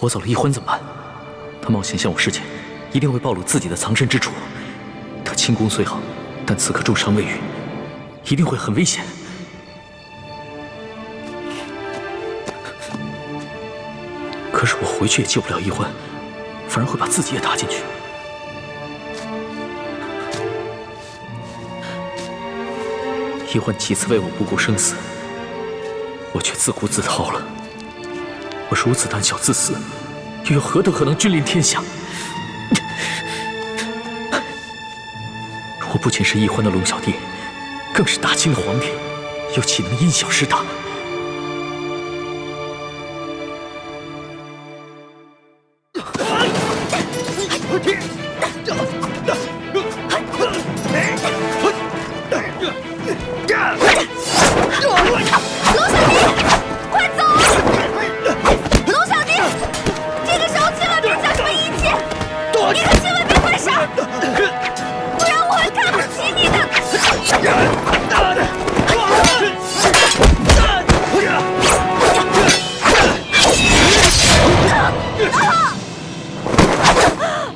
我走了，易欢怎么办？他冒险向我示剑，一定会暴露自己的藏身之处。他轻功虽好，但此刻重伤未愈，一定会很危险。可是我回去也救不了易欢，反而会把自己也搭进去。易欢几次为我不顾生死，我却自顾自逃了。我如此胆小自私，又有何德何能君临天下？我不仅是易欢的龙小弟，更是大清的皇帝，又岂能因小失大？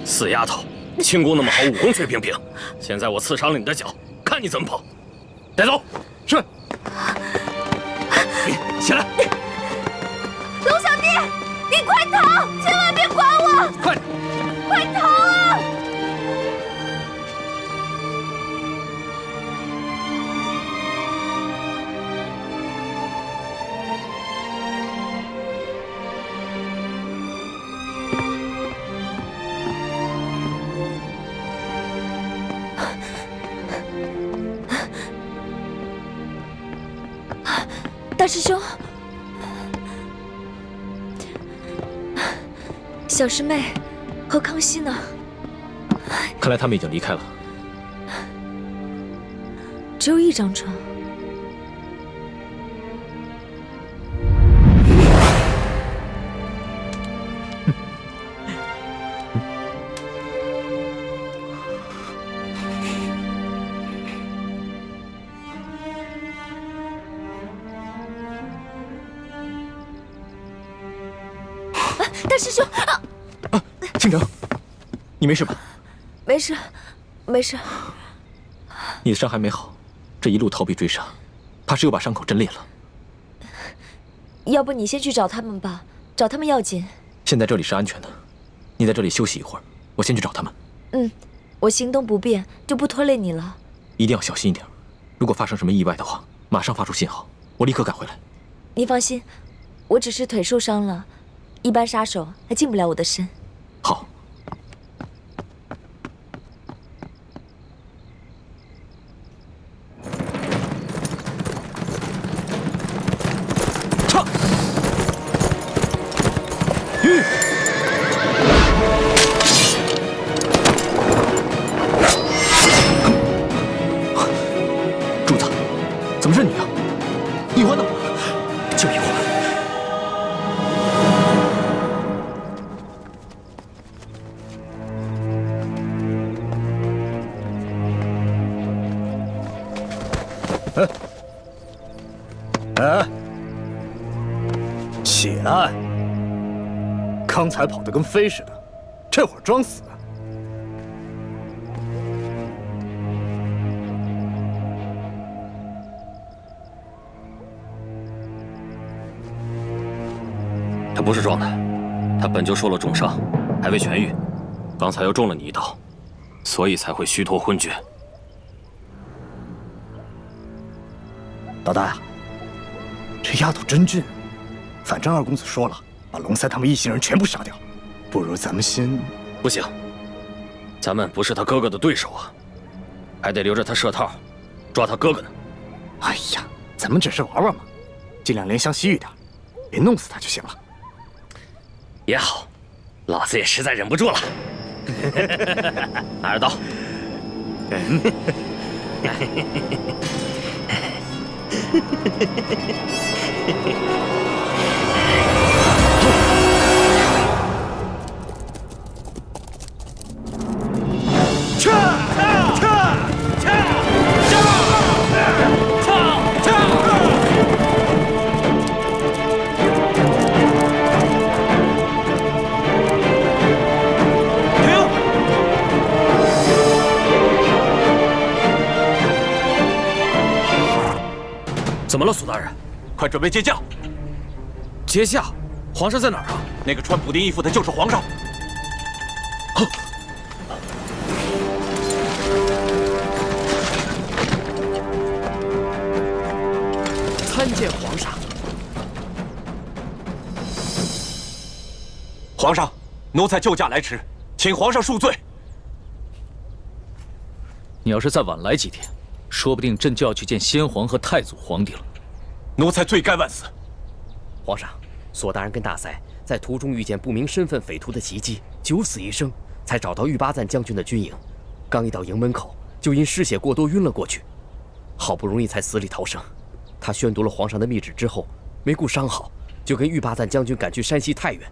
死丫头，轻功那么好，武功却平平。现在我刺伤了你的脚，看你怎么跑！带走。是。起来。龙小弟，你快逃！千万别管我！快逃啊！大师兄，小师妹和康熙呢？看来他们已经离开了。只有一张床。大师兄啊！倾城，你没事吧？没事，没事。你的伤还没好，这一路逃避追杀，怕是又把伤口震裂了。要不你先去找他们吧，找他们要紧。现在这里是安全的，你在这里休息一会儿，我先去找他们。嗯，我行动不便，就不拖累你了。一定要小心一点，如果发生什么意外的话，马上发出信号，我立刻赶回来。你放心，我只是腿受伤了。一般杀手还近不了我的身。好。唱。柱子，怎么是你啊？易欢呢？救易欢！起来！刚才跑得跟飞似的，这会儿装死。他不是装的，他本就受了重伤，还未痊愈，刚才又中了你一刀，所以才会虚脱昏厥。老大呀，这丫头真俊。反正二公子说了，把龙三他们一行人全部杀掉。不如咱们先……不行，咱们不是他哥哥的对手啊，还得留着他设套，抓他哥哥呢。哎呀，咱们只是玩玩嘛，尽量怜香惜玉点，别弄死他就行了。也好，老子也实在忍不住了。拿着刀。怎么了，苏大人？快准备接驾！接驾？皇上在哪儿啊？那个穿补丁衣服的就是皇上。参见皇上。皇上，奴才救驾来迟，请皇上恕罪。你要是再晚来几天，说不定朕就要去见先皇和太祖皇帝了。奴才罪该万死。皇上，索大人跟大塞在途中遇见不明身份匪徒的袭击，九死一生，才找到玉巴赞将军的军营。刚一到营门口，就因失血过多晕了过去，好不容易才死里逃生。他宣读了皇上的密旨之后，没顾伤好，就跟玉巴赞将军赶去山西太原，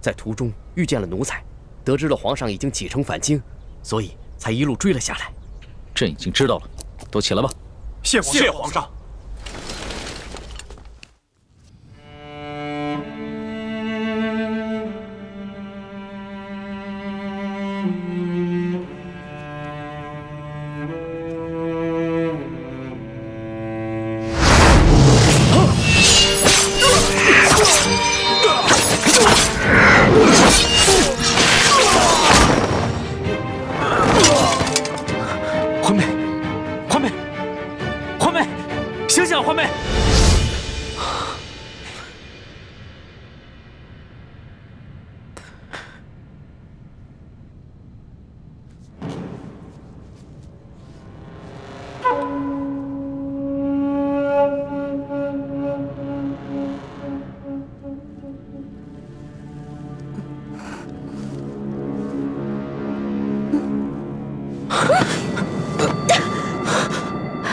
在途中遇见了奴才，得知了皇上已经启程返京，所以才一路追了下来。朕已经知道了，都起来吧。谢皇上。醒醒，欢妹！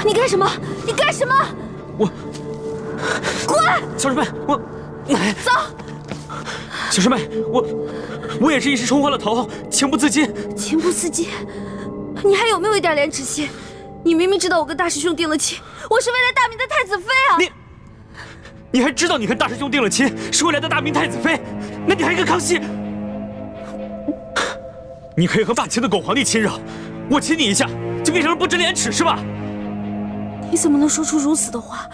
你干什么？你干什么？我滚！小师妹，我走。小师妹，我也是一时冲昏了头，情不自禁。情不自禁？你还有没有一点廉耻心？你明明知道我跟大师兄定了亲，我是未来大明的太子妃啊！你还知道你跟大师兄定了亲，是未来的大明太子妃？那你还跟康熙？你可以和大秦的狗皇帝亲热，我亲你一下，就变成了不知廉耻是吧？你怎么能说出如此的话？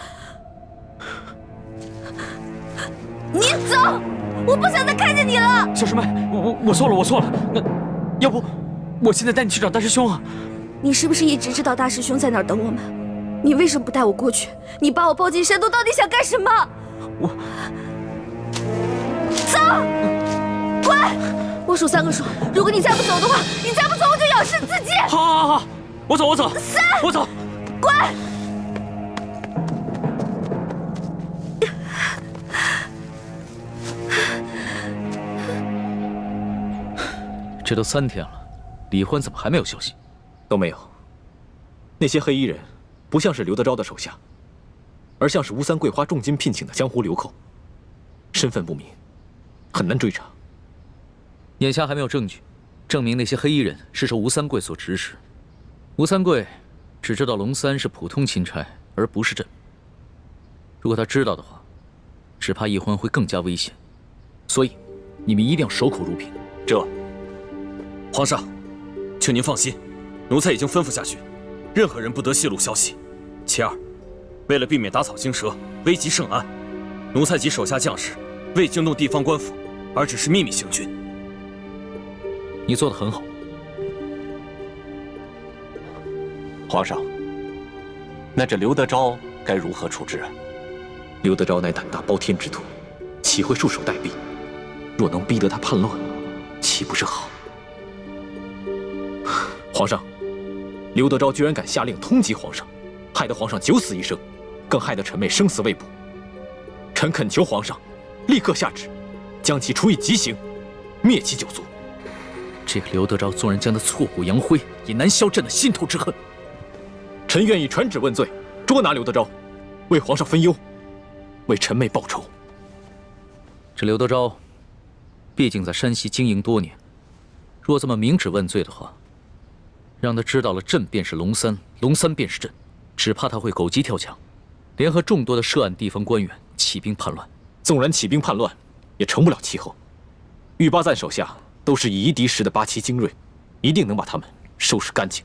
你走！我不想再看见你了。小师妹，我错了，我错了。那要不我现在带你去找大师兄啊？你是不是一直知道大师兄在哪儿等我们？你为什么不带我过去？你把我抱进山洞，到底想干什么？走！滚！我数3个数，如果你再不走的话，你再不走我就咬死自己。好，我走。3，我走。滚！这都3天了，李欢怎么还没有消息？都没有。那些黑衣人不像是刘德昭的手下，而像是吴三桂花重金聘请的江湖流寇，身份不明，很难追查。眼下还没有证据证明那些黑衣人是受吴三桂所指使。吴三桂只知道龙三是普通钦差，而不是朕。如果他知道的话，只怕易欢会更加危险。所以，你们一定要守口如瓶。皇上，请您放心，奴才已经吩咐下去，任何人不得泄露消息。其二，为了避免打草惊蛇、危及圣安，奴才及手下将士未惊动地方官府，而只是秘密行军。你做得很好。皇上，那这刘德昭该如何处置啊？刘德昭乃胆大包天之徒，岂会束手待毙？若能逼得他叛乱，岂不是好？皇上，刘德昭居然敢下令通缉皇上，害得皇上九死一生，更害得臣妹生死未卜。臣恳求皇上立刻下旨，将其处以极刑，灭其九族。这个刘德昭纵然将他挫骨扬灰，也难消朕的心头之恨。臣愿意传旨问罪，捉拿刘德昭，为皇上分忧，为臣妹报仇。这刘德昭，毕竟在山西经营多年，若这么明旨问罪的话，让他知道了朕便是龙三，龙三便是朕，只怕他会狗急跳墙，联合众多的涉案地方官员起兵叛乱。纵然起兵叛乱，也成不了气候。玉巴赞手下都是以夷敌实的8旗精锐，一定能把他们收拾干净。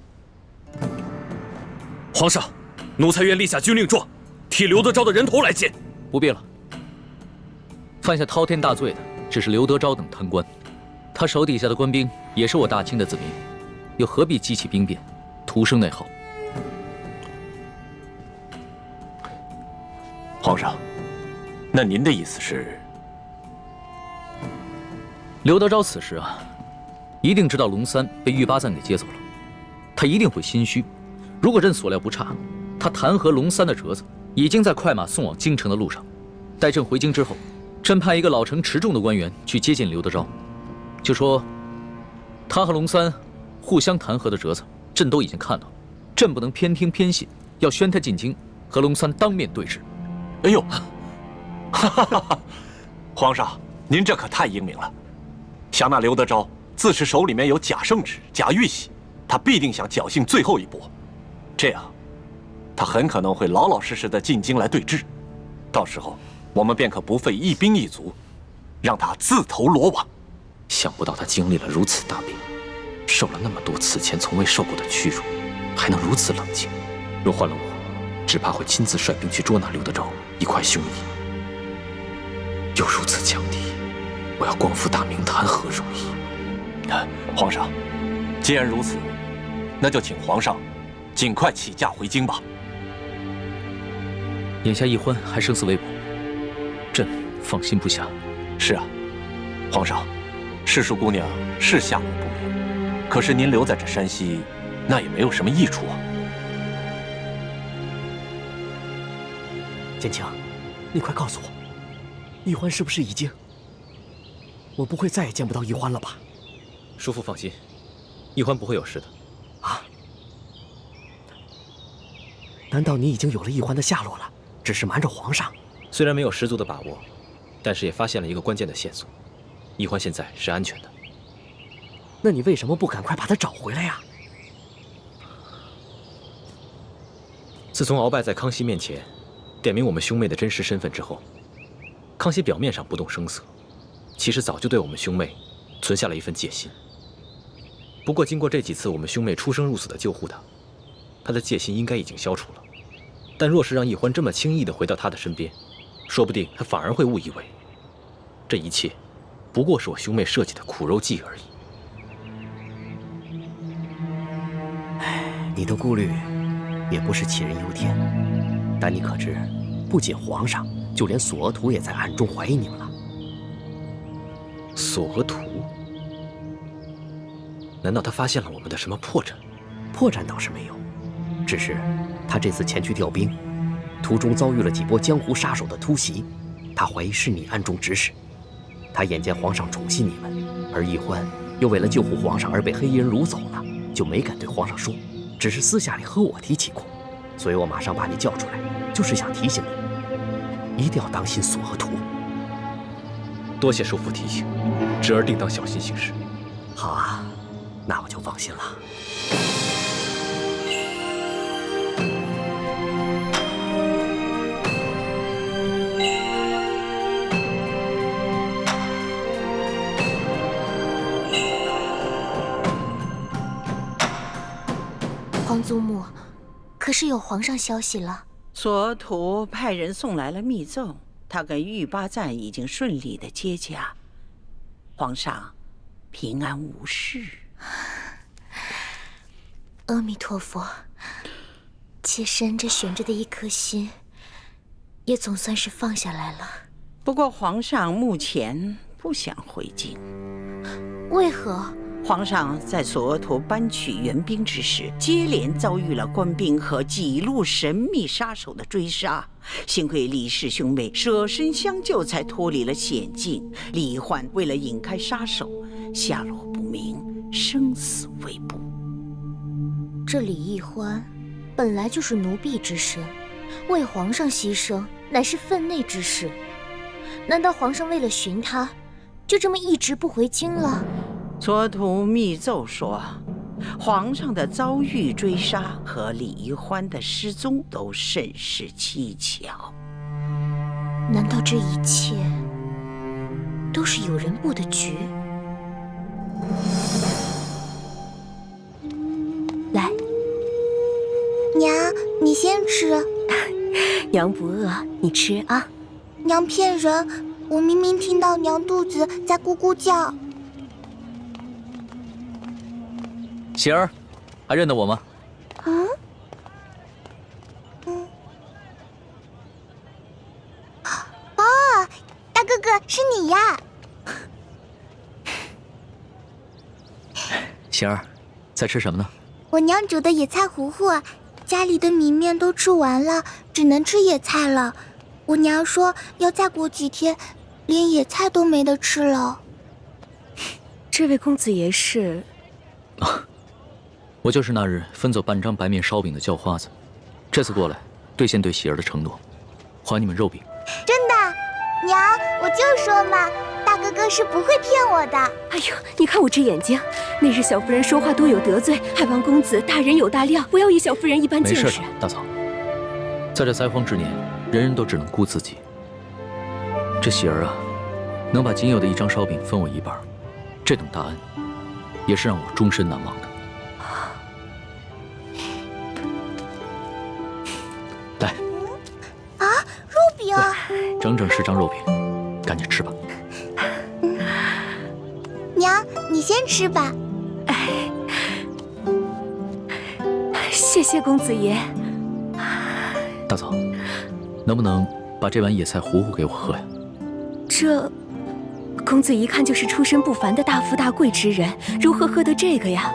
皇上，奴才愿立下军令状，替刘德昭的人头来见。不必了。犯下滔天大罪的只是刘德昭等贪官，他手底下的官兵也是我大清的子民，又何必激起兵变，徒生内耗？皇上，那您的意思是？刘德昭此时啊，一定知道龙三被玉八赞给接走了，他一定会心虚。如果朕所料不差，他弹劾龙三的折子已经在快马送往京城的路上。待朕回京之后，朕派一个老成持重的官员去接近刘德昭，就说他和龙三互相弹劾的折子，朕都已经看到，朕不能偏听偏信，要宣他进京，和龙三当面对质。哎呦，哈哈哈！皇上，您这可太英明了。想那刘德昭自是手里面有假圣旨、假玉玺，他必定想侥幸最后一搏，这样，他很可能会老老实实的进京来对质，到时候我们便可不费一兵一卒，让他自投罗网。想不到他经历了如此大病，受了那么多此前从未受过的屈辱，还能如此冷静。若换了我，只怕会亲自率兵去捉拿刘德昭，一块凶夷。又如此强敌，我要光复大明，谈何容易？皇上，既然如此，那就请皇上尽快起驾回京吧。眼下奕欢还生死未卜，朕放心不下。是啊，皇上，世淑姑娘是下落不明，可是您留在这山西，那也没有什么益处啊。建清，你快告诉我，奕欢是不是已经……我不会再也见不到奕欢了吧？叔父放心，奕欢不会有事的。啊？难道你已经有了奕欢的下落了，只是瞒着皇上？虽然没有十足的把握，但是也发现了一个关键的线索，奕欢现在是安全的。那你为什么不赶快把他找回来呀？自从鳌拜在康熙面前点明我们兄妹的真实身份之后，康熙表面上不动声色，其实早就对我们兄妹存下了一份戒心。不过经过这几次我们兄妹出生入死的救护他的戒心应该已经消除了。但若是让奕欢这么轻易地回到他的身边，说不定他反而会误以为这一切不过是我兄妹设计的苦肉计而已。你的顾虑也不是杞人忧天，但你可知，不仅皇上，就连索额图也在暗中怀疑你们了。索额图？难道他发现了我们的什么破绽？破绽倒是没有，只是他这次前去调兵，途中遭遇了几波江湖杀手的突袭，他怀疑是你暗中指使。他眼见皇上宠信你们，而奕欢又为了救护皇上而被黑衣人掳走了，就没敢对皇上说，只是私下里和我提起过。所以我马上把你叫出来，就是想提醒你，一定要当心索额图。多谢叔父提醒，侄儿定当小心行事。好啊，那我就放心了。皇祖母，可是有皇上消息了？索额图派人送来了密奏，他跟玉八赞已经顺利的接驾，皇上平安无事。阿弥陀佛，妾身这悬着的一颗心，也总算是放下来了。不过皇上目前不想回京。为何？皇上在索额图搬取援兵之时，接连遭遇了官兵和几路神秘杀手的追杀，幸亏李氏兄妹舍身相救，才脱离了险境。李焕为了引开杀手，下落不明，生死未卜。这李奕欢本来就是奴婢之身，为皇上牺牲乃是分内之事。难道皇上为了寻他，就这么一直不回京了？索额图密奏说，皇上的遭遇追杀和李奕欢的失踪都甚是蹊跷。难道这一切都是有人布的局？来，娘，你先吃。娘不饿，你吃啊。娘骗人，我明明听到娘肚子在咕咕叫。喜儿，还认得我吗？哦，大哥哥是你呀！喜儿，在吃什么呢？我娘煮的野菜糊糊，家里的米面都吃完了，只能吃野菜了。我娘说要再过几天，连野菜都没得吃了。这位公子爷是？我就是那日分走半张白面烧饼的叫花子，这次过来兑现对喜儿的承诺，还你们肉饼。真的，娘，我就说嘛，大哥哥是不会骗我的。哎呦，你看我这眼睛，那日小夫人说话多有得罪，还望公子大人有大量，不要以小夫人一般见识。没事的，大嫂，在这灾荒之年，人人都只能顾自己。这喜儿啊，能把仅有的一张烧饼分我一半，这等大恩，也是让我终身难忘的。来，肉饼，整整10张肉饼，赶紧吃吧。娘，你先吃吧。谢谢公子爷。大嫂，能不能把这碗野菜糊糊给我喝呀？这公子一看就是出身不凡的大富大贵之人，如何喝得这个呀？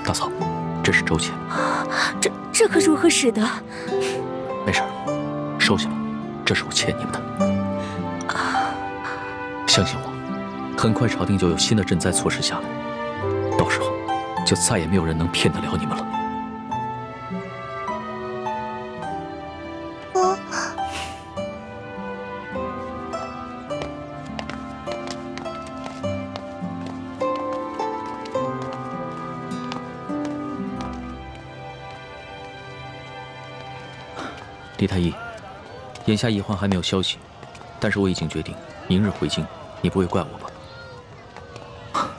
大嫂，这是周钱。这可如何使得？没事，收下吧，这是我欠你们的。相信我，很快朝廷就有新的赈灾措施下来，到时候就再也没有人能骗得了你们了。李太医，眼下易欢还没有消息，但是我已经决定明日回京，你不会怪我吧？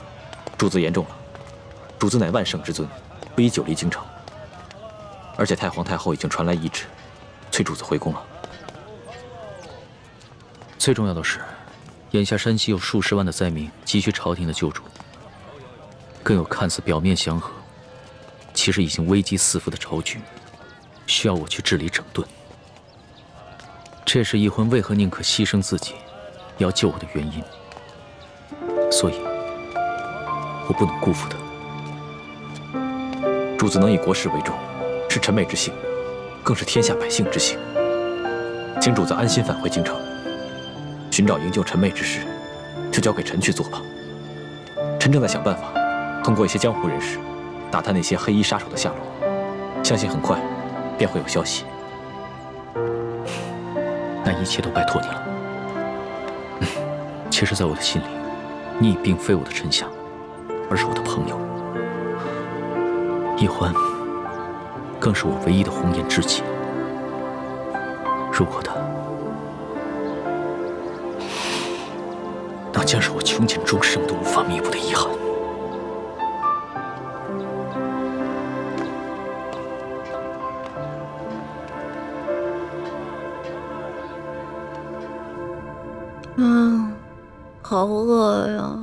主子言重了，主子乃万圣之尊，不宜久离京城。而且太皇太后已经传来懿旨，催主子回宫了。最重要的是，眼下山西有数十万的灾民急需朝廷的救助，更有看似表面祥和，其实已经危机四伏的朝局，需要我去治理整顿。这是易婚为何宁可牺牲自己，也要救我的原因。所以，我不能辜负他。主子能以国事为重，是臣妹之幸，更是天下百姓之幸。请主子安心返回京城，寻找营救臣妹之事，就交给臣去做吧。臣正在想办法，通过一些江湖人士，打探那些黑衣杀手的下落，相信很快便会有消息。那一切都拜托你了。其实，在我的心里，你已并非我的臣下，而是我的朋友。易欢更是我唯一的红颜知己。如果他，那将是我穷尽终生都无法弥补的遗憾。好饿呀！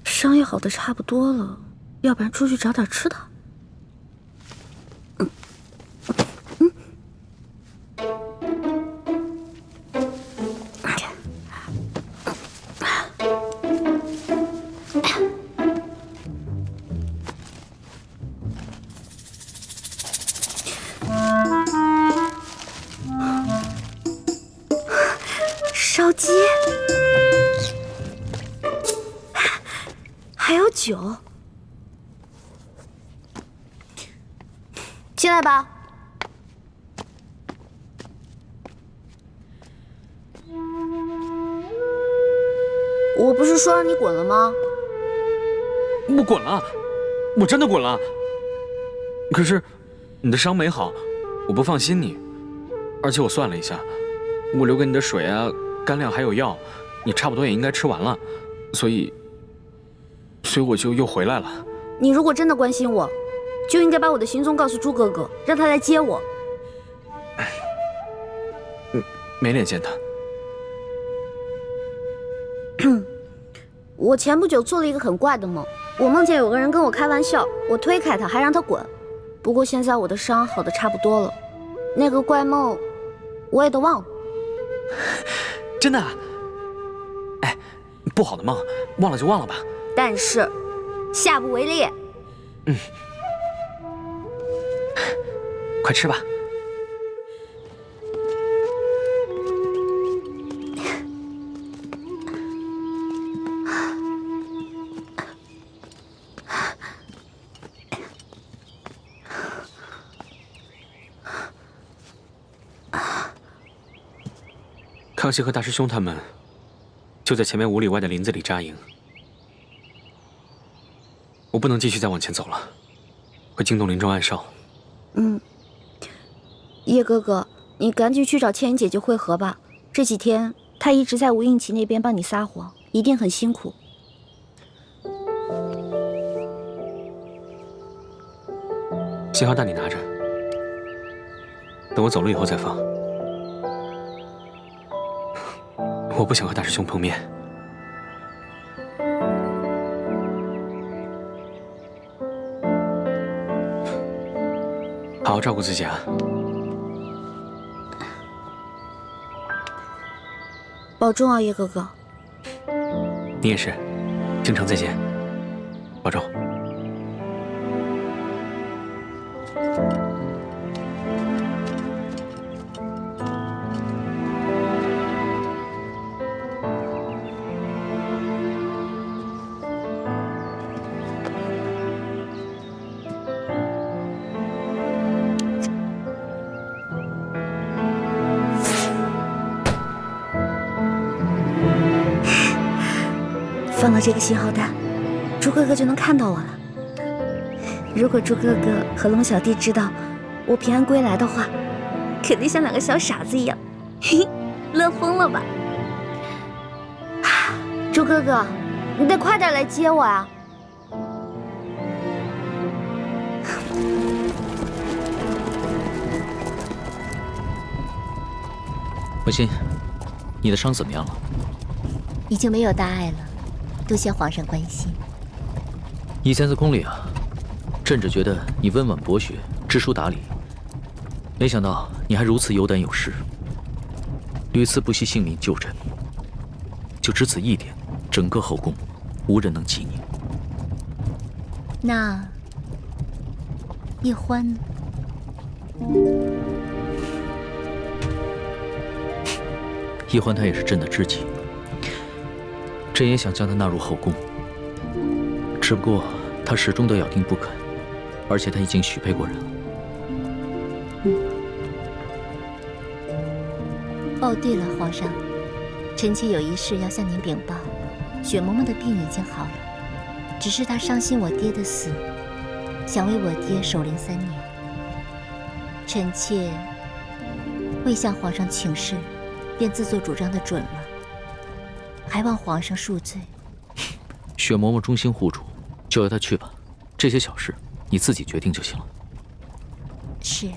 伤也好的差不多了，要不然出去找点吃的。烧鸡，还有酒，进来吧。我不是说让你滚了吗？我滚了，我真的滚了。可是你的伤没好，我不放心你，而且我算了一下，我留给你的水啊、干粮还有药，你差不多也应该吃完了，所以我就又回来了。你如果真的关心我，就应该把我的行踪告诉朱哥哥，让他来接我。没脸见他。我前不久做了一个很怪的梦，我梦见有个人跟我开玩笑，我推开他，还让他滚。不过现在我的伤好的差不多了，那个怪梦我也都忘了。真的啊？哎，不好的梦，忘了就忘了吧。但是下不为例。快吃吧。康熙和大师兄他们就在前面5里外的林子里扎营，我不能继续再往前走了，会惊动林中暗哨。叶哥哥，你赶紧去找倩影姐姐会合吧。这几天她一直在吴应奇那边帮你撒谎，一定很辛苦。信号弹你拿着，等我走了以后再放。我不想和大师兄碰面。好好照顾自己啊。保重啊，叶哥哥。你也是，京城再见，保重。放了这个信号弹，朱哥哥就能看到我了。如果朱哥哥和龙小弟知道我平安归来的话，肯定像两个小傻子一样，嘿嘿，乐疯了吧？朱哥哥，你得快点来接我啊！文心，你的伤怎么样了？已经没有大碍了，多谢皇上关心。以前在宫里啊，朕只觉得你温婉博学，知书达理，没想到你还如此有胆有识，屡次不惜性命救朕。就只此一点，整个后宫无人能及你。那叶欢呢？叶欢他也是朕的知己，朕也想将他纳入后宫，只不过他始终都咬定不肯，而且他已经许配过人了。哦，对了，皇上，臣妾有一事要向您禀报。雪嬷嬷的病已经好了，只是她伤心我爹的死，想为我爹守灵3年。臣妾未向皇上请示，便自作主张的准了，还望皇上恕罪。雪嬷嬷忠心护主，就由她去吧，这些小事你自己决定就行了。是。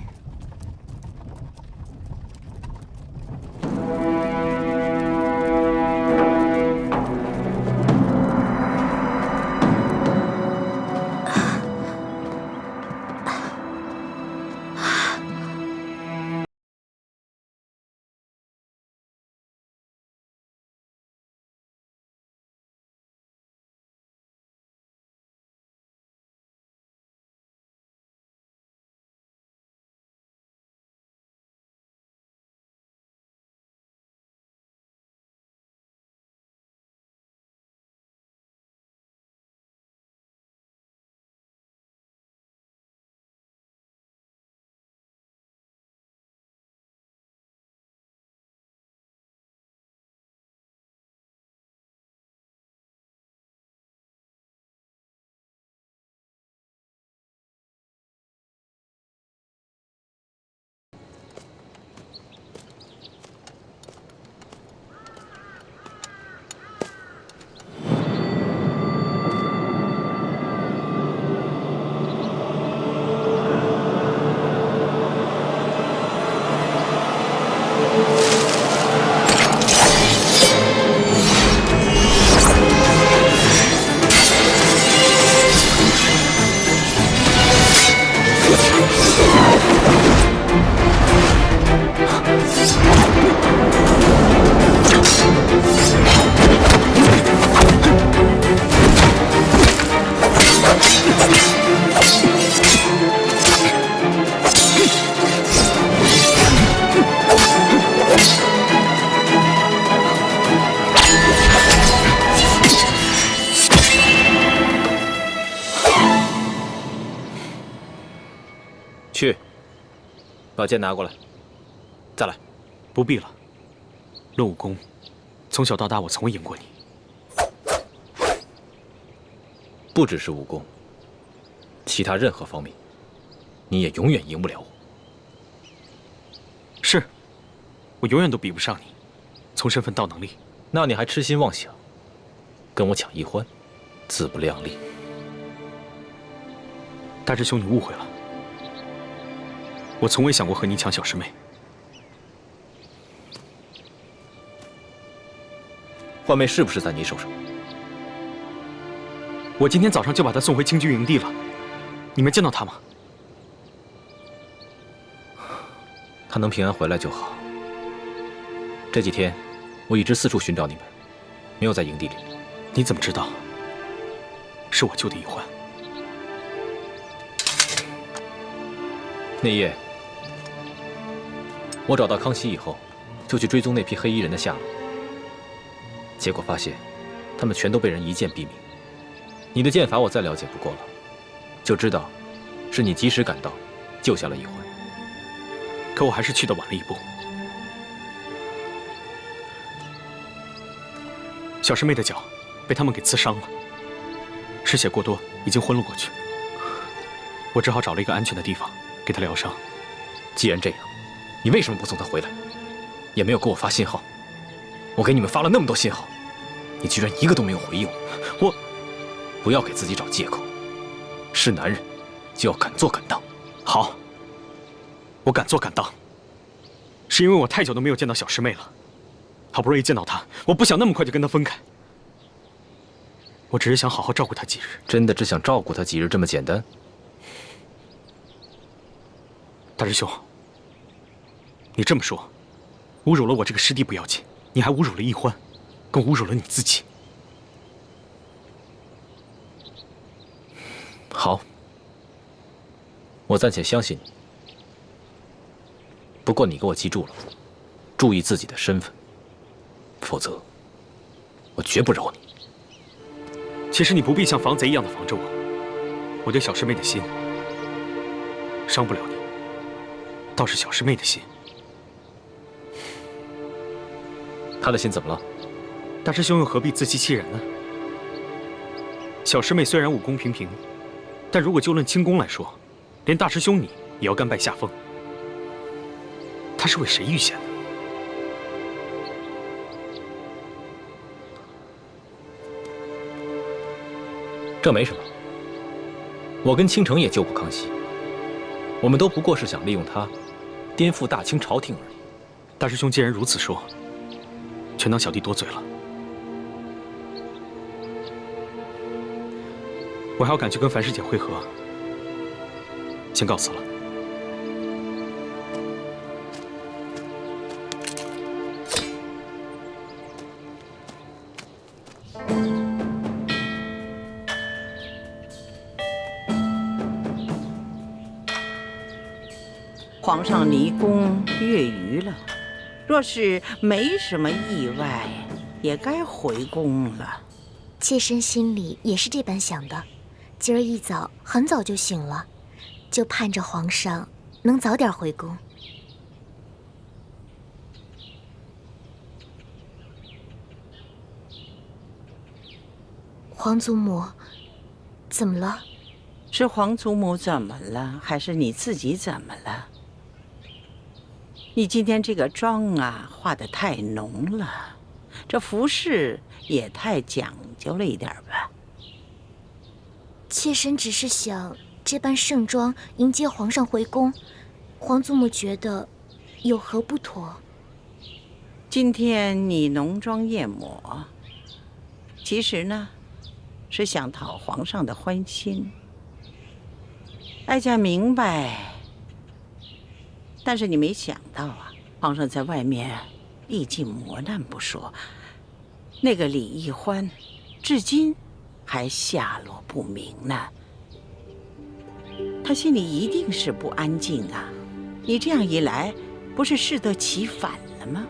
把剑拿过来。再来。不必了。论武功，从小到大我从未赢过你。不只是武功，其他任何方面，你也永远赢不了我。是，我永远都比不上你，从身份到能力。那你还痴心妄想，跟我抢一欢，自不量力。大师兄，你误会了，我从未想过和你抢小师妹。幻妹是不是在你手上？我今天早上就把她送回清军营地了，你没见到她吗？她能平安回来就好。这几天，我一直四处寻找你们，没有在营地里。你怎么知道？是我救的一欢。那夜，我找到康熙以后，就去追踪那批黑衣人的下落。结果发现，他们全都被人一剑毙命。你的剑法我再了解不过了，就知道是你及时赶到，救下了一欢。可我还是去得晚了一步。小师妹的脚被他们给刺伤了，失血过多，已经昏了过去。我只好找了一个安全的地方给她疗伤。既然这样，你为什么不送她回来？也没有给我发信号。我给你们发了那么多信号，你居然一个都没有回应我。不要给自己找借口。是男人，就要敢做敢当。好，我敢做敢当，是因为我太久都没有见到小师妹了。好不容易见到她，我不想那么快就跟她分开。我只是想好好照顾她几日。真的只想照顾她几日这么简单？大师兄，你这么说，侮辱了我这个师弟不要紧，你还侮辱了一欢，更侮辱了你自己。好，我暂且相信你。不过你给我记住了，注意自己的身份，否则我绝不饶你。其实你不必像防贼一样的防着我，我对小师妹的心伤不了你，倒是小师妹的心。她的心怎么了？大师兄又何必自欺欺人呢？小师妹虽然武功平平，但如果就论轻功来说，连大师兄你也要甘拜下风。她是为谁预先的？这没什么。我跟倾城也救过康熙，我们都不过是想利用他，颠覆大清朝廷而已。大师兄既然如此说，全当小弟多嘴了。我还要赶去跟樊师姐会合，先告辞了。皇上离宫月余了，若是没什么意外，也该回宫了。妾身心里也是这般想的，今儿一早很早就醒了，就盼着皇上能早点回宫。皇祖母，怎么了？是皇祖母怎么了，还是你自己怎么了？你今天这个妆啊，化得太浓了，这服饰也太讲究了一点吧？妾身只是想这般盛装迎接皇上回宫，皇祖母觉得有何不妥？今天你浓妆艳抹，其实呢，是想讨皇上的欢心。哀家明白。但是你没想到啊，皇上在外面历尽磨难不说，那个李易欢，至今还下落不明呢。他心里一定是不安静啊！你这样一来，不是适得其反了吗？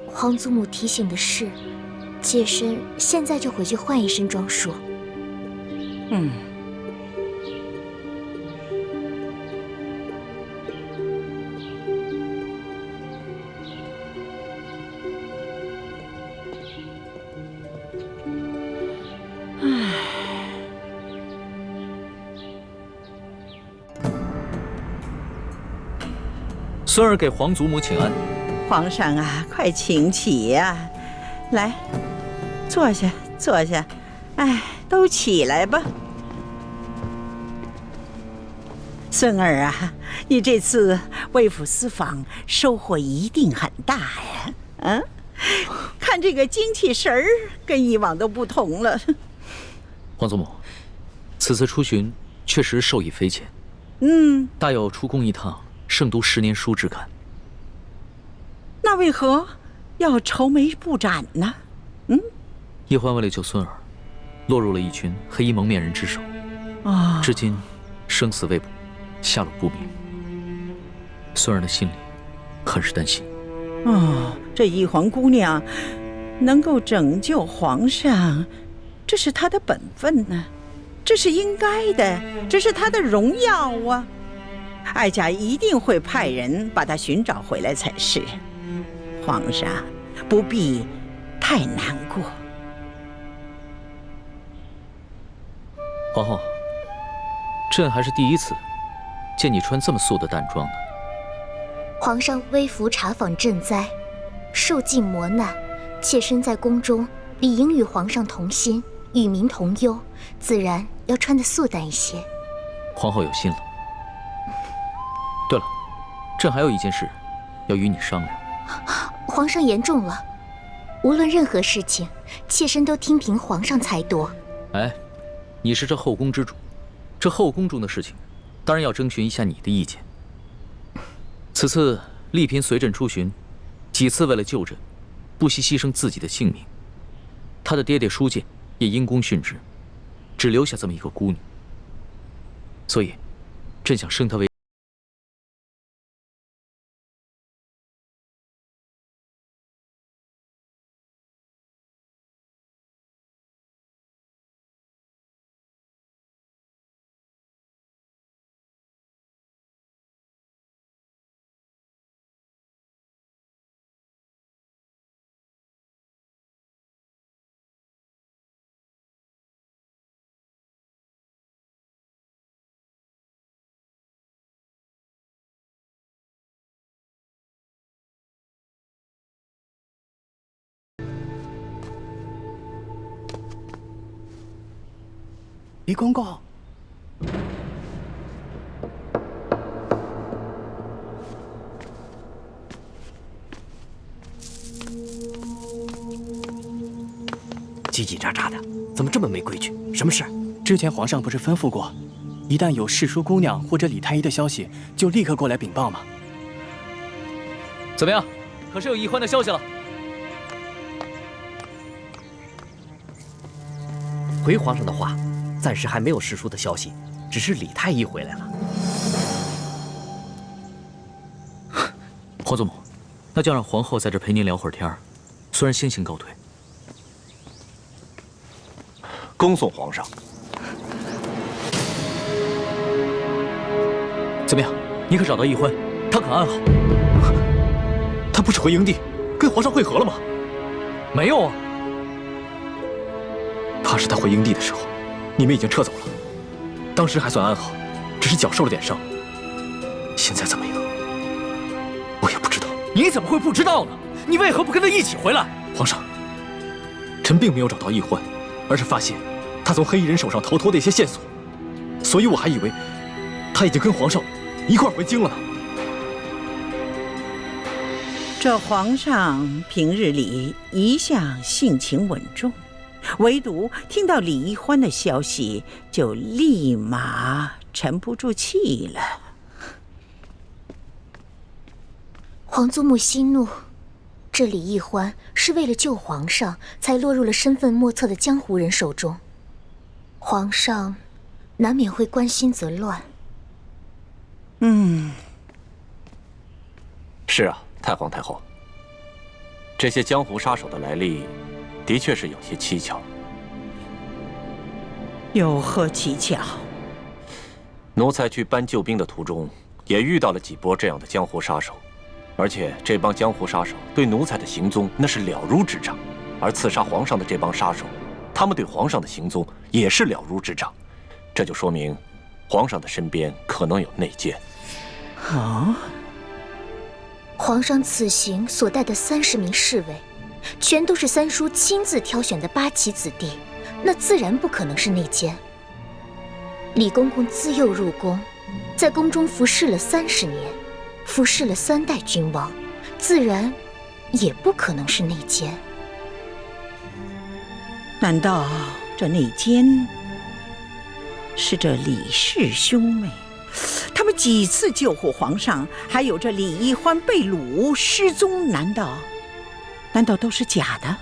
皇祖母提醒的是，妾身现在就回去换一身装束。孙儿给皇祖母请安。皇上啊，快请起呀！来，坐下，坐下。哎，都起来吧。孙儿啊，你这次为府私访收获一定很大呀！嗯，看这个精气神儿跟以往都不同了。皇祖母，此次出巡确实受益匪浅。大有出宫一趟，胜读10年书之感。那为何要愁眉不展呢？叶欢为了救孙儿，落入了一群黑衣蒙面人之手，至今生死未卜，下落不明。孙儿的心里很是担心。这一皇姑娘能够拯救皇上，这是她的本分呢，这是应该的，这是她的荣耀啊！哀家一定会派人把她寻找回来才是。皇上不必太难过。皇后，朕还是第一次见你穿这么素的淡妆呢。皇上微服查访赈灾，受尽磨难，妾身在宫中理应与皇上同心，与民同忧，自然要穿得素淡一些。皇后有心了。对了，朕还有一件事要与你商量。皇上言重了，无论任何事情，妾身都听凭皇上裁夺。哎，你是这后宫之主，这后宫中的事情，当然要征询一下你的意见。此次丽嫔随朕出巡，几次为了救朕，不惜牺牲自己的性命。她的爹爹舒剑也因公殉职，只留下这么一个孤女。所以，朕想升她为。李公公，叽叽喳喳的，怎么这么没规矩？什么事？之前皇上不是吩咐过，一旦有世淑姑娘或者李太医的消息，就立刻过来禀报吗？怎么样？可是有易欢的消息了？回皇上的话，暂时还没有世淑的消息，只是李太医回来了。皇祖母，那就让皇后在这陪您聊会儿天儿，虽然先行告退。恭送皇上。怎么样？你可找到易欢？他可安好？他不是回营地跟皇上会合了吗？没有啊。怕是他回营地的时候，你们已经撤走了。当时还算安好，只是脚受了点伤。现在怎么样？我也不知道。你怎么会不知道呢？你为何不跟他一起回来？皇上，臣并没有找到易欢，而是发现他从黑衣人手上逃脱的一些线索，所以我还以为他已经跟皇上一块回京了呢。这皇上平日里一向性情稳重，唯独听到李易欢的消息，就立马沉不住气了。皇祖母息怒，这李易欢是为了救皇上，才落入了身份莫测的江湖人手中。皇上难免会关心则乱。是啊，太皇太后，这些江湖杀手的来历，的确是有些蹊跷。有何蹊跷？奴才去搬救兵的途中，也遇到了几波这样的江湖杀手，而且这帮江湖杀手对奴才的行踪那是了如指掌，而刺杀皇上的这帮杀手，他们对皇上的行踪也是了如指掌，这就说明皇上的身边可能有内奸。啊？皇上此行所带的30名侍卫，全都是三叔亲自挑选的8旗子弟，那自然不可能是内奸。李公公自幼入宫，在宫中服侍了30年，服侍了3代君王，自然也不可能是内奸。难道这内奸是这李氏兄妹？他们几次救护皇上，还有这李一欢被掳失踪，难道都是假的？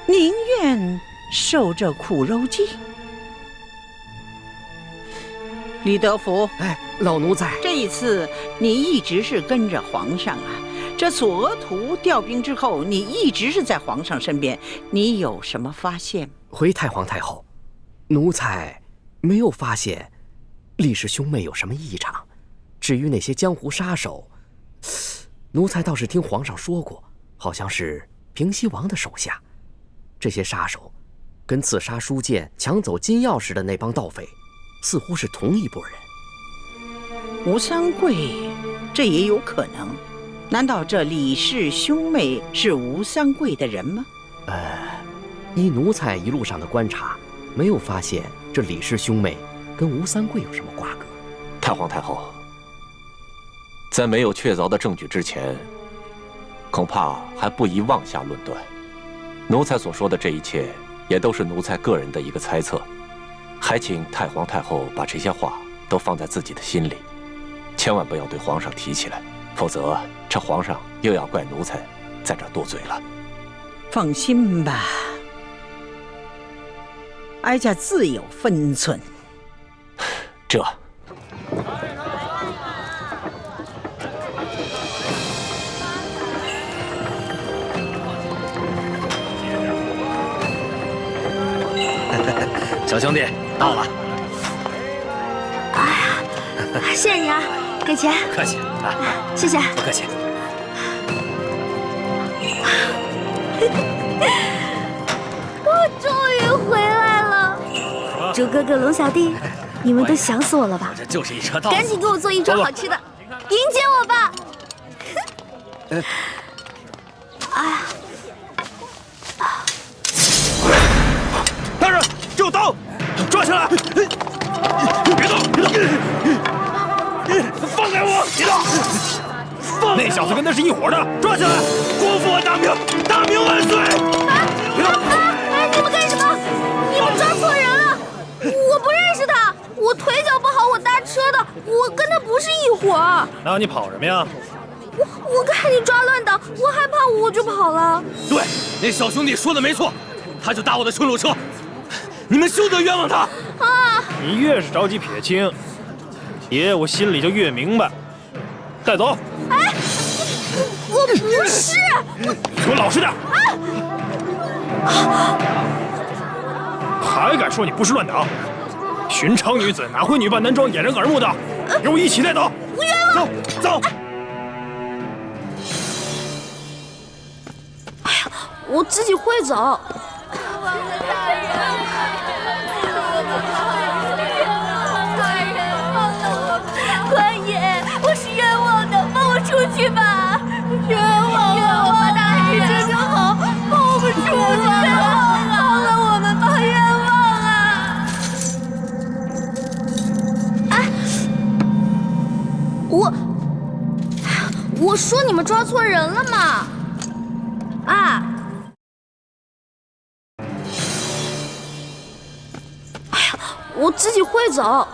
宁愿受这苦肉计？李德福，老奴才，这一次你一直是跟着皇上啊。这索额图调兵之后，你一直是在皇上身边，你有什么发现？回太皇太后，奴才没有发现李氏兄妹有什么异常。至于那些江湖杀手，奴才倒是听皇上说过，好像是平西王的手下。这些杀手跟刺杀书剑、抢走金钥匙的那帮盗匪似乎是同一拨人。吴三桂，这也有可能。难道这李氏兄妹是吴三桂的人吗？依奴才一路上的观察，没有发现这李氏兄妹跟吴三桂有什么瓜葛。太皇太后，在没有确凿的证据之前，恐怕还不宜妄下论断。奴才所说的这一切，也都是奴才个人的一个猜测，还请太皇太后把这些话都放在自己的心里，千万不要对皇上提起来，否则这皇上又要怪奴才在这多嘴了。放心吧，哀家自有分寸。这小兄弟到了。谢谢你啊，给钱。不客气啊，谢谢。不客气。我终于回来了，猪哥哥、龙小弟，你们都想死我了吧？这就是一车稻子，赶紧给我做一桌好吃的，迎接我吧！哎呀！大人，这有刀，抓起来！别动，别动！放开我！别动！那小子跟他是一伙的，抓起来！国父大明，大明万岁！别动！你们干什么？你们抓错人了！我不认识他，我腿脚不好，我搭车的，我跟他不是一伙儿。那你跑什么呀？我看你抓乱党，我害怕，我就跑了。对，那小兄弟说的没错，他就搭我的顺路车，你们休得冤枉他！啊！你越是着急撇清，爷我心里就越明白。带走！哎，我不是。你给我老实点！还敢说你不是乱党？寻常女子哪会女扮男装、掩人耳目的？给我一起带走！不冤枉！走！哎呀，我自己会走。官爷，我是冤枉的，放我出去吧！冤枉吧，大人，这就好，放我们出去吧！饶了我们吧，冤枉啊！哎，我说你们抓错人了嘛！啊！哎呀，我自己会走。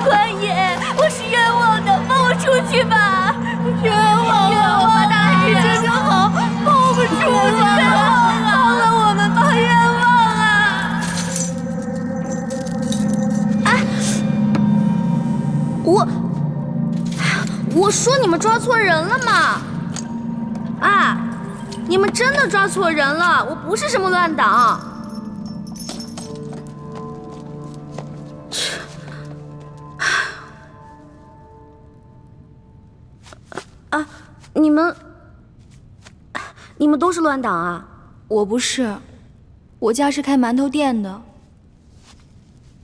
官爷，我是冤枉的，放我出去吧！冤枉吧，大人，这就好，放我们出去吧！饶了我们吧，冤枉啊！哎，我说你们抓错人了嘛！啊！你们真的抓错人了，我不是什么乱党。啊，你们都是乱党啊？我不是，我家是开馒头店的。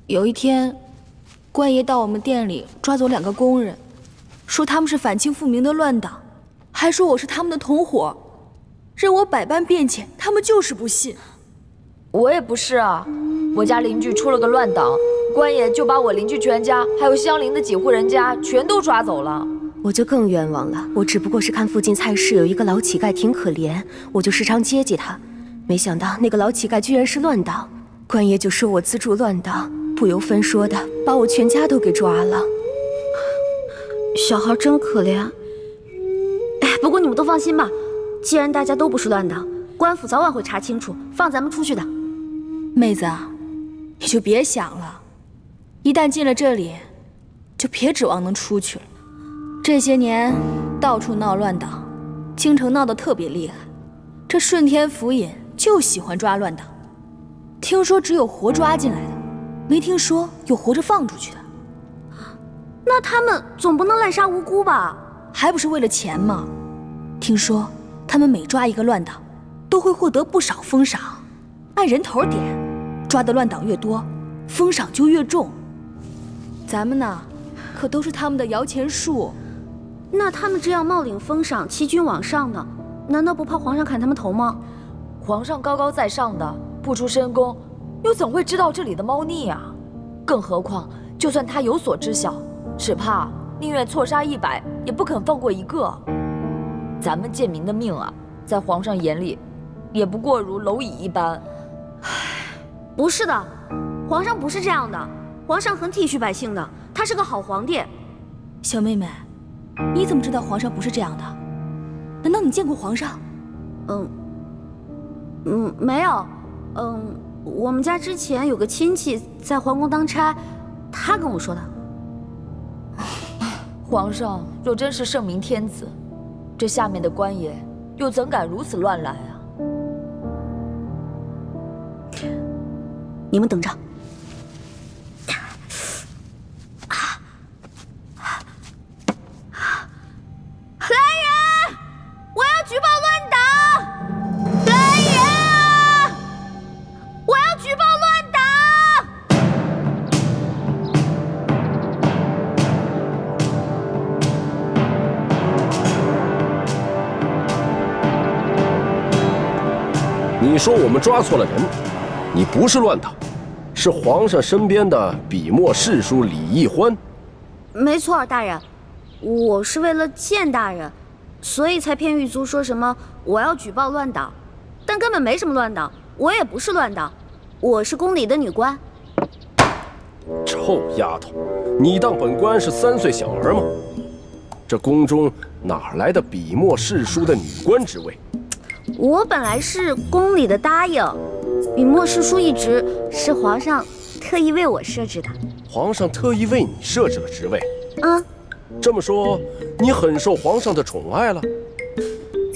有一天，官爷到我们店里抓走2个工人，说他们是反清复明的乱党，还说我是他们的同伙，任我百般辩解，他们就是不信。我也不是啊，我家邻居出了个乱党，官爷就把我邻居全家还有相邻的几户人家全都抓走了。我就更冤枉了，我只不过是看附近菜市有一个老乞丐挺可怜，我就时常接济他，没想到那个老乞丐居然是乱党，官爷就说我资助乱党，不由分说的把我全家都给抓了。小孩真可怜。哎，不过你们都放心吧，既然大家都不是乱党，官府早晚会查清楚，放咱们出去的。妹子啊，你就别想了，一旦进了这里，就别指望能出去了。这些年到处闹乱党，京城闹得特别厉害，这顺天府尹就喜欢抓乱党。听说只有活抓进来的，没听说有活着放出去的。那他们总不能滥杀无辜吧？还不是为了钱吗？听说他们每抓一个乱党，都会获得不少封赏，按人头点，抓的乱党越多，封赏就越重。咱们呢，可都是他们的摇钱树。那他们这样冒领封赏，欺君罔上的，难道不怕皇上砍他们头吗？皇上高高在上的，不出深宫，又怎会知道这里的猫腻啊？更何况，就算他有所知晓，只怕宁愿错杀100，也不肯放过1个。咱们贱民的命啊，在皇上眼里，也不过如蝼蚁一般。不是的，皇上不是这样的，皇上很体恤百姓的，他是个好皇帝。小妹妹，你怎么知道皇上不是这样的？难道你见过皇上？没有。我们家之前有个亲戚在皇宫当差，他跟我说的。皇上若真是圣明天子，这下面的官爷又怎敢如此乱来啊？你们等着。来人！我要举报乱党！来人！我要举报乱党！你说我们抓错了人，你不是乱党。是皇上身边的笔墨侍书李义欢。没错，大人，我是为了见大人，所以才骗狱卒说什么我要举报乱党，但根本没什么乱党，我也不是乱党，我是宫里的女官。臭丫头，你当本官是3岁小儿吗？这宫中哪来的笔墨侍书的女官职位？我本来是宫里的答应。笔墨侍书一职是皇上特意为我设置的。皇上特意为你设置了职位？这么说，你很受皇上的宠爱了？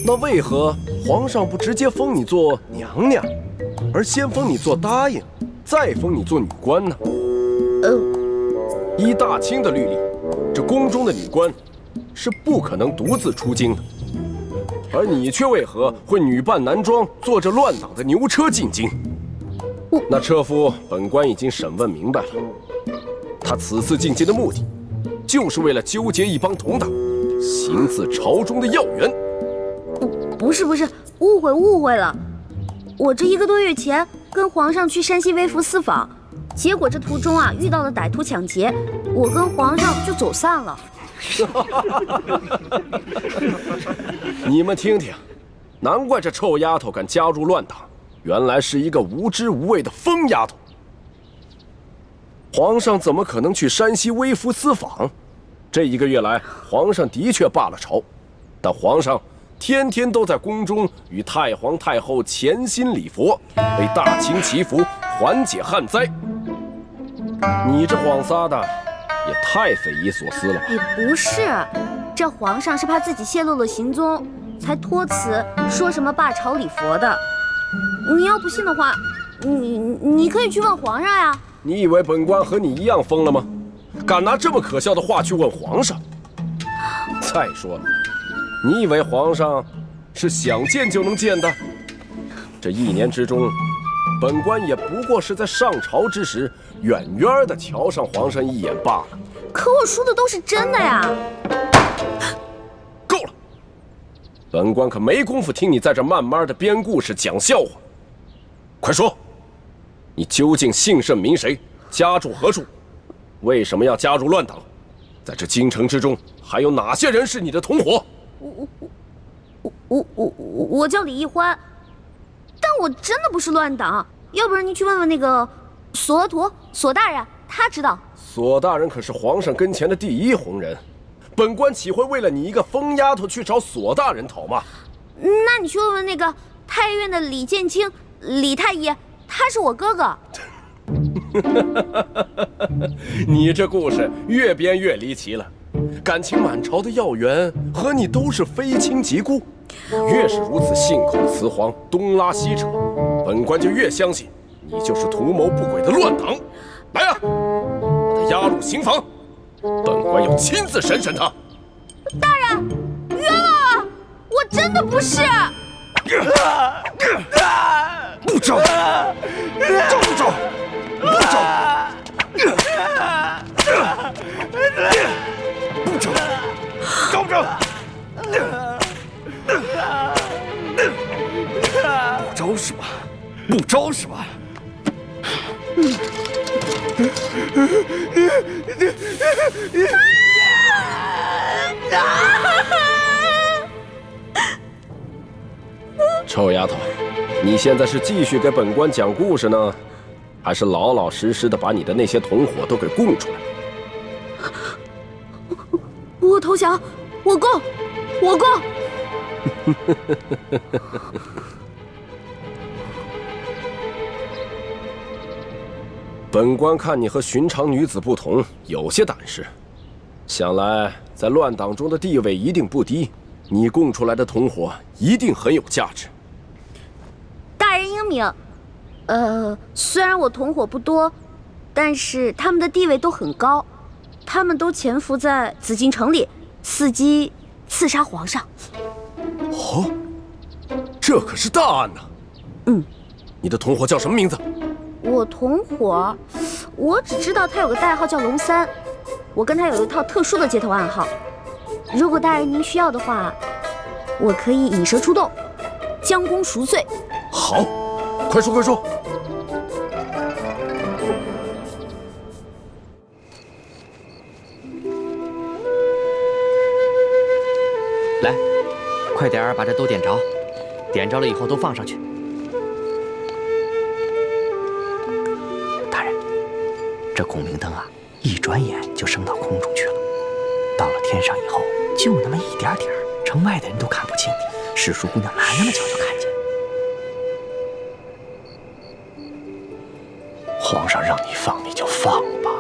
那为何皇上不直接封你做娘娘，而先封你做答应，再封你做女官呢？依大清的律例，这宫中的女官是不可能独自出京的。而你却为何会女扮男装，坐着乱党的牛车进京？那车夫，本官已经审问明白了，他此次进京的目的，就是为了纠结一帮同党，行刺朝中的要员。不是，误会了。我这1个多月前跟皇上去山西微服私访，结果这途中啊遇到了歹徒抢劫，我跟皇上就走散了。你们听听，难怪这臭丫头敢加入乱党，原来是一个无知无畏的疯丫头。皇上怎么可能去山西微服私访？这1个月来，皇上的确罢了朝，但皇上天天都在宫中与太皇太后潜心礼佛，为大清祈福，缓解旱灾。你这谎撒的也太匪夷所思了吧？不是，这皇上是怕自己泄露了行踪，才托辞说什么罢朝礼佛的。你要不信的话，你可以去问皇上呀。你以为本官和你一样疯了吗？敢拿这么可笑的话去问皇上？再说了，你以为皇上是想见就能见的？这1年之中，本官也不过是在上朝之时，远远的瞧上皇上一眼罢了。可我说的都是真的呀！够了，本官可没工夫听你在这慢慢的编故事讲笑话。快说，你究竟姓甚名谁，家住何处？为什么要加入乱党？在这京城之中，还有哪些人是你的同伙？我叫李易欢，但我真的不是乱党。要不然您去问问那个索额图索大人，他知道。索大人可是皇上跟前的第一红人，本官岂会为了你一个疯丫头去找索大人讨骂？那你去问问那个太医院的李建清李太医，他是我哥哥。你这故事越编越离奇了，感情满朝的要员和你都是非亲即故，越是如此信口雌黄、东拉西扯，本官就越相信你就是图谋不轨的乱党。来啊，把他押入刑房，本官要亲自审审他。大人，冤枉了，我真的不是。不招，招不招？不招，不招，招不招？不招是吧？不招是吧？臭丫头，你现在是继续给本官讲故事呢，还是老老实实的把你的那些同伙都给供出来？我投降，我供。本官看你和寻常女子不同，有些胆识，想来在乱党中的地位一定不低，你供出来的同伙一定很有价值。大人英明，虽然我同伙不多，但是他们的地位都很高，他们都潜伏在紫禁城里，伺机刺杀皇上。哦，这可是大案呐！你的同伙叫什么名字？我同伙，我只知道他有个代号叫龙三，我跟他有一套特殊的接头暗号。如果大人您需要的话，我可以引蛇出洞，将功赎罪。好，快说快说。来，快点儿把这都点着，点着了以后都放上去。大人，这孔明灯啊，一转眼就升到空中去了。到了天上以后，就那么一点点，城外的人都看不清。史书姑娘哪那么巧就看见？皇上让你放，你就放吧。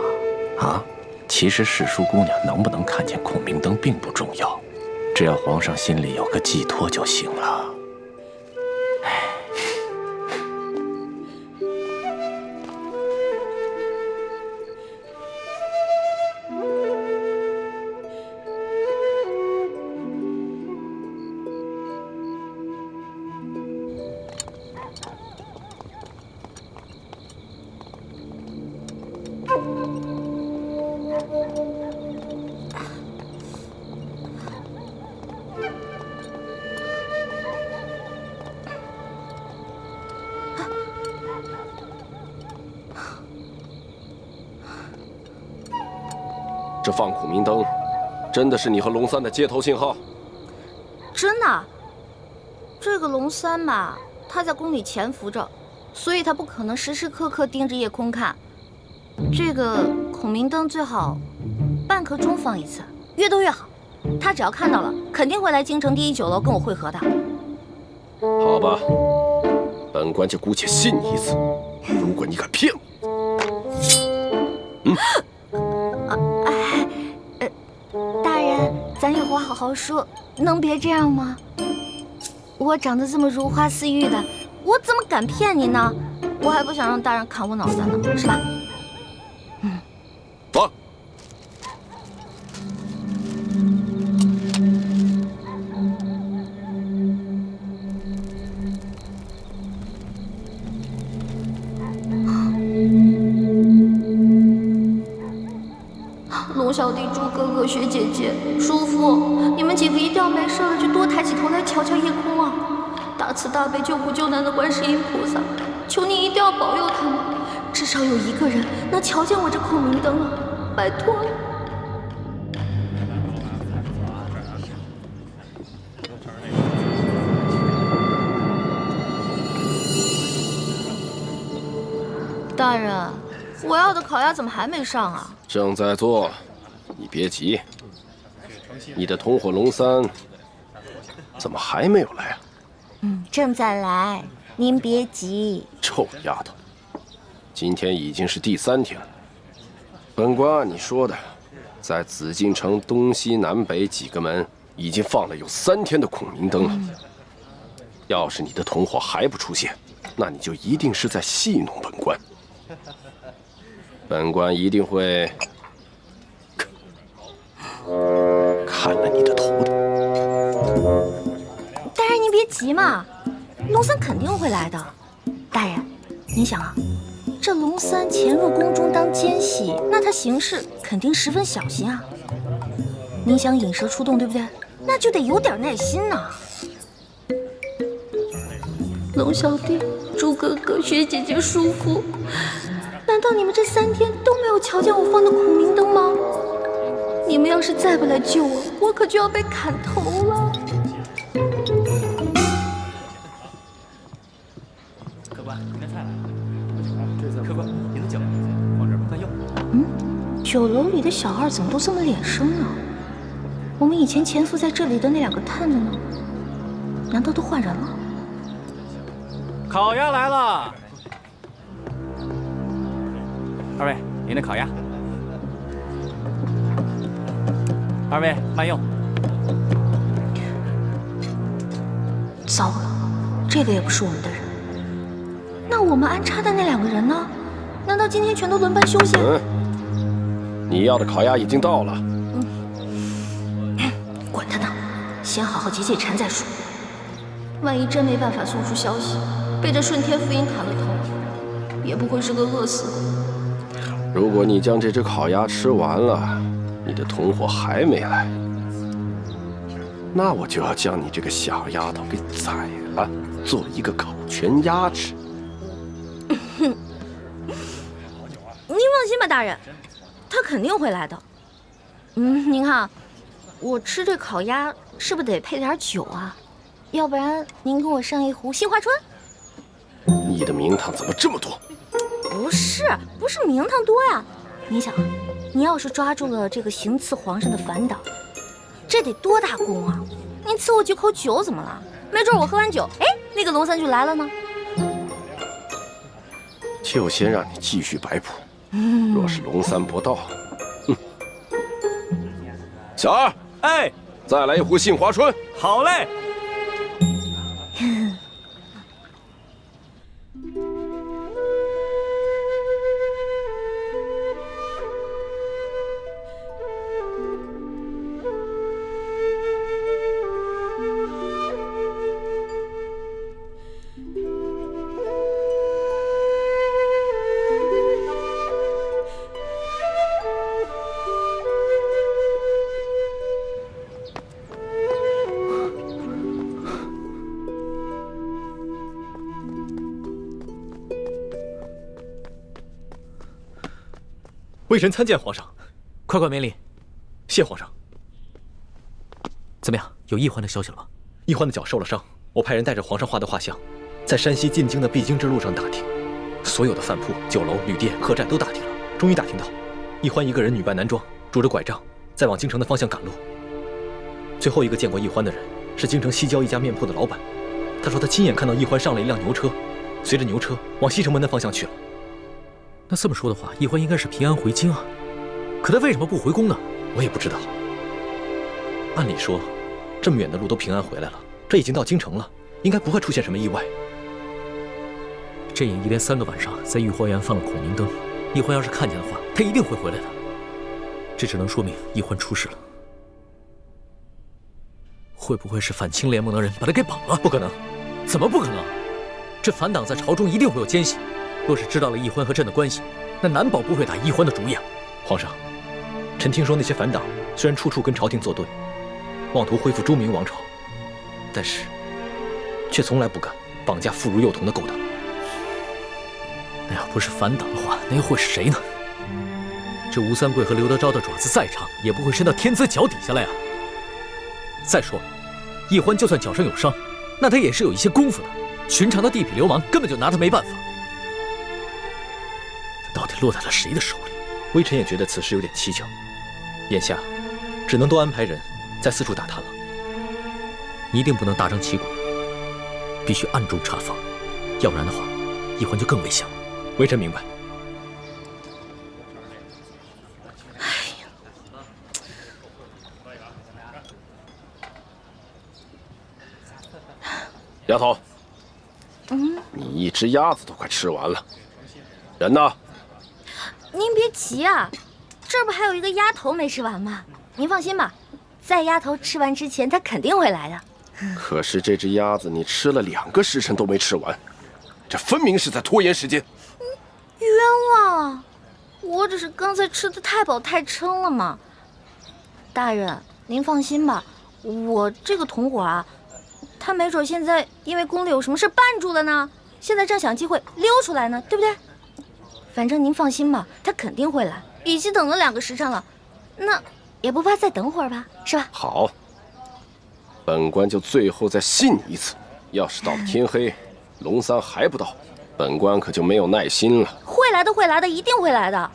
啊，其实史书姑娘能不能看见孔明灯并不重要。只要皇上心里有个寄托就行了。这放孔明灯，真的是你和龙三的接头信号？真的，这个龙三嘛，他在宫里潜伏着，所以他不可能时时刻刻盯着夜空看。这个孔明灯最好半刻钟放一次，越多越好。他只要看到了，肯定会来京城第1酒楼跟我会合的。好吧，本官就姑且信你一次。如果你敢骗我，大人，咱有话好好说，能别这样吗？我长得这么如花似玉的，我怎么敢骗你呢？我还不想让大人砍我脑袋呢，是吧？走。龙小弟、朱哥哥、薛姐姐、叔父，你们几个一定要没事了就多抬起头来瞧瞧夜空啊！大慈大悲救苦救难的观世音菩萨，求你一定要保佑他们，至少有一个人能瞧见我这孔明灯啊！拜托了。大人，我要的烤鸭怎么还没上啊？正在做，你别急。你的同伙龙三怎么还没有来啊？正在来，您别急。臭丫头，今天已经是第3天了。本官按你说的，在紫禁城东西南北几个门已经放了有3天的孔明灯了。要是你的同伙还不出现，那你就一定是在戏弄本官。本官一定会看了你的头的。大人您别急嘛，龙三肯定会来的。大人，您想啊，这龙三潜入宫中当奸细，那他行事肯定十分小心啊。您想引蛇出洞，对不对？那就得有点耐心呐。龙小弟、朱哥哥、薛姐姐、叔父，难道你们这3天都没有瞧见我放的孔明灯吗？你们要是再不来救我，我可就要被砍头了。客官，您的菜来了。客官，您的酒往这儿慢用。酒楼里的小二怎么都这么脸生呢？我们以前潜伏在这里的那2个探子呢？难道都换人了？烤鸭来了。2位，您的烤鸭。2位慢用。糟了，这个也不是我们的人。那我们安插的那2个人呢？难道今天全都轮班休息？你要的烤鸭已经到了。管他呢，先好好解解馋再说。万一真没办法送出消息，被这顺天府尹砍了头，也不会是个饿死鬼。如果你将这只烤鸭吃完了，你的同伙还没来，那我就要将你这个小丫头给宰了，做一个烤全鸭吃。您放心吧，大人，他肯定会来的。您看，我吃这烤鸭是不是得配点酒啊？要不然您给我上一壶杏花春。你的名堂怎么这么多？不是名堂多呀。你想，你要是抓住了这个行刺皇上的反党，这得多大功啊！你赐我几口酒怎么了？没准我喝完酒，那个龙三就来了呢。就先让你继续摆谱。若是龙三不到，小二，再来一壶杏花春。好嘞。微臣参见皇上。快免礼。谢皇上。怎么样，有易欢的消息了吗？易欢的脚受了伤，我派人带着皇上画的画像，在山西进京的必经之路上打听，所有的饭铺、酒楼、旅店、客栈都打听了，终于打听到，易欢一个人女扮男装，拄着拐杖，在往京城的方向赶路。最后一个见过易欢的人是京城西郊一家面铺的老板，他说他亲眼看到易欢上了一辆牛车，随着牛车往西城门的方向去了。那这么说的话，易欢应该是平安回京啊，可他为什么不回宫呢？我也不知道。按理说，这么远的路都平安回来了，这已经到京城了，应该不会出现什么意外。阵营一连3个晚上在御花园放了孔明灯，易欢要是看见的话，他一定会回来的。这只能说明易欢出事了。会不会是反清联盟的人把他给绑了？不可能。怎么不可能？这反党在朝中一定会有奸细。若是知道了易欢和朕的关系，那难保不会打易欢的主意啊！皇上，臣臣听说那些反党虽然处处跟朝廷作对，妄图恢复周明王朝，但是却从来不敢绑架妇孺幼童的勾当。那要不是反党的话，那又会是谁呢？这吴三桂和刘德昭的爪子再长，也不会伸到天子脚底下来啊！再说了，奕欢就算脚上有伤，那他也是有一些功夫的。寻常的地痞流氓根本就拿他没办法。他到底落在了谁的手里？微臣也觉得此事有点蹊跷。眼下，只能多安排人在四处打探了。一定不能大张旗鼓，必须暗中查访，要不然的话，奕欢就更危险了。微臣明白。丫头，你一只鸭子都快吃完了，人呢？您别急啊，这不还有一个鸭头没吃完吗？您放心吧，在鸭头吃完之前，它肯定会来的。可是这只鸭子你吃了2个时辰都没吃完，这分明是在拖延时间。冤枉啊！我只是刚才吃的太饱太撑了嘛。大人，您放心吧，我这个同伙啊，他没准现在因为宫里有什么事绊住了呢，现在正想机会溜出来呢，对不对？反正您放心吧，他肯定会来，已经等了2个时辰了，那也不怕再等会儿吧，是吧？好，本官就最后再信你一次，要是到了天黑，龙三还不到，本官可就没有耐心了。会来的，会来的，一定会来的。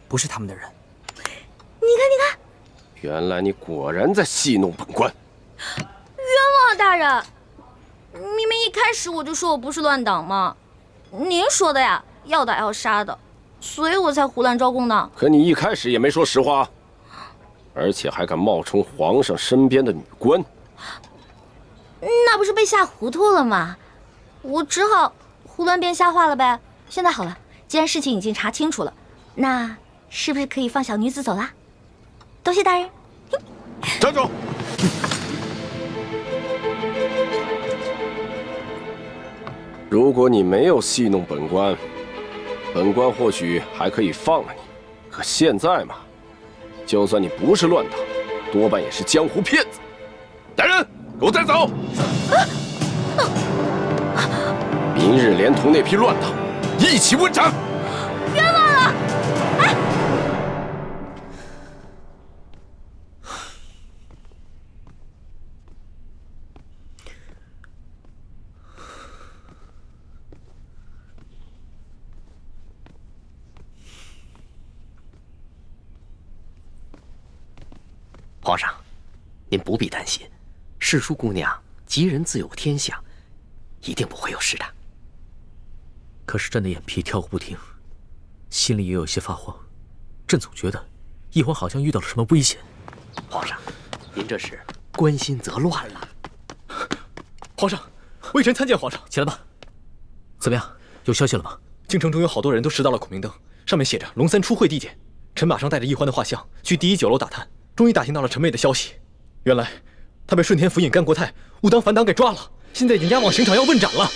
不是他们的人。你看，你看，原来你果然在戏弄本官。冤枉啊，大人！明明一开始我就说我不是乱党嘛，您说的呀，要打要杀的，所以我才胡乱招供的。可你一开始也没说实话，而且还敢冒充皇上身边的女官，那不是被吓糊涂了吗？我只好胡乱编瞎话了呗。现在好了，既然事情已经查清楚了，那是不是可以放小女子走啦？多谢大人。站住！如果你没有戏弄本官，本官或许还可以放了你。可现在嘛，就算你不是乱党，多半也是江湖骗子。来人，给我带走！明日连同那批乱党一起问斩！冤枉了！哎，皇上，您不必担心，世淑姑娘吉人自有天相，一定不会有事的。可是朕的眼皮跳个不停，心里也有些发慌。朕总觉得奕欢好像遇到了什么危险。皇上，您这是关心则乱了。皇上，微臣参见皇上。起来吧。怎么样，有消息了吗？京城中有好多人都拾到了孔明灯，上面写着龙三出会地点。臣马上带着奕欢的画像去第1酒楼打探，终于打听到了陈妹的消息。原来他被顺天府尹甘国泰误当反党给抓了，现在已经押往刑场要问斩了。